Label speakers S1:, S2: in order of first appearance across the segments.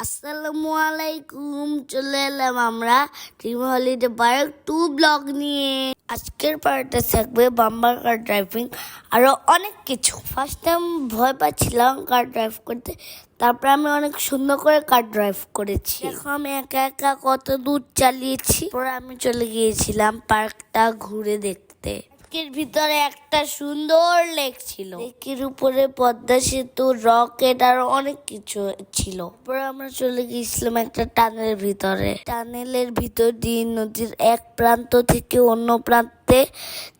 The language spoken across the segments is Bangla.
S1: আসসালামু আলাইকুম। চলে এলাম আমরা ড্রিম হলিডে পার্ক 2 ব্লগ নিয়ে। আজকের পার্টে থাকবে বাম্পার কার ড্রাইভিং, আরো অনেক কিছু। ফার্স্ট টাইম ভয় পাচ্ছিলাম কার ড্রাইভ করতে, তারপর আমি অনেক সুন্দর করে কার ড্রাইভ করেছি। এখন আমি একা একা কত দূর চালিয়েছি। পরে আমি চলে গিয়েছিলাম পার্কটা ঘুরে দেখতে। লেকের ভিতরে একটা সুন্দর লেক ছিল। লেকের উপরে পদ্মা সেতু, রকেট আর অনেক কিছু ছিল। পরে আমরা চলে গিয়েছিলাম একটা টানেলের ভিতরে। টানেলের ভিতর দিয়ে নদীর এক প্রান্ত থেকে অন্য প্রান্তে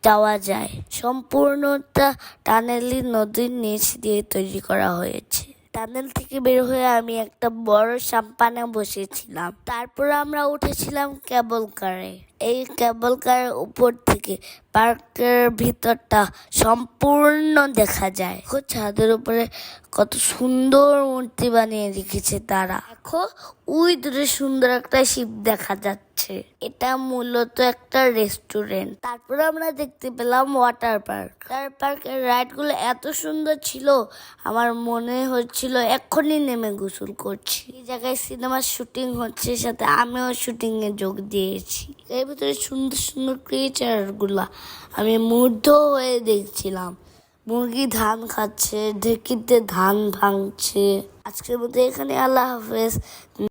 S1: যাওয়া যায়। সম্পূর্ণটা টানেলই নদীর নিচ দিয়ে তৈরি করা হয়েছে। টানেল থেকে বের হয়ে আমি একটা বড় সাম্পানে বসেছিলাম। তারপর আমরা উঠেছিলাম কেবল কারে। এই কেবল কারের উপর থেকে পার্কের ভিতরটা সম্পূর্ণ দেখা যায়। ছাদের উপরে কত সুন্দর মূর্তি বানিয়ে রেখেছে তারা। দেখো ওই দূরে সুন্দর একটা শিপ দেখা যাচ্ছে। এটা মূলত একটা রেস্টুরেন্ট। তারপর আমরা দেখতে পেলাম ওয়াটার পার্ক। ওয়াটার পার্কের রাইড গুলো এত সুন্দর ছিল, আমার মনে হচ্ছিল এক্ষুনি নেমে গোসল করছি। এই জায়গায় সিনেমার শুটিং হচ্ছে, সাথে আমিও শুটিং এ যোগ দিয়েছি। এর ভিতরে সুন্দর সুন্দর ক্রিয়েচার গুলা আমি মুগ্ধ হয়ে দেখছিলাম। মুরগি ধান খাচ্ছে, ঢেকিতে ধান ভাঙছে। আজকের মতো এখানে, আল্লাহ হাফেজ।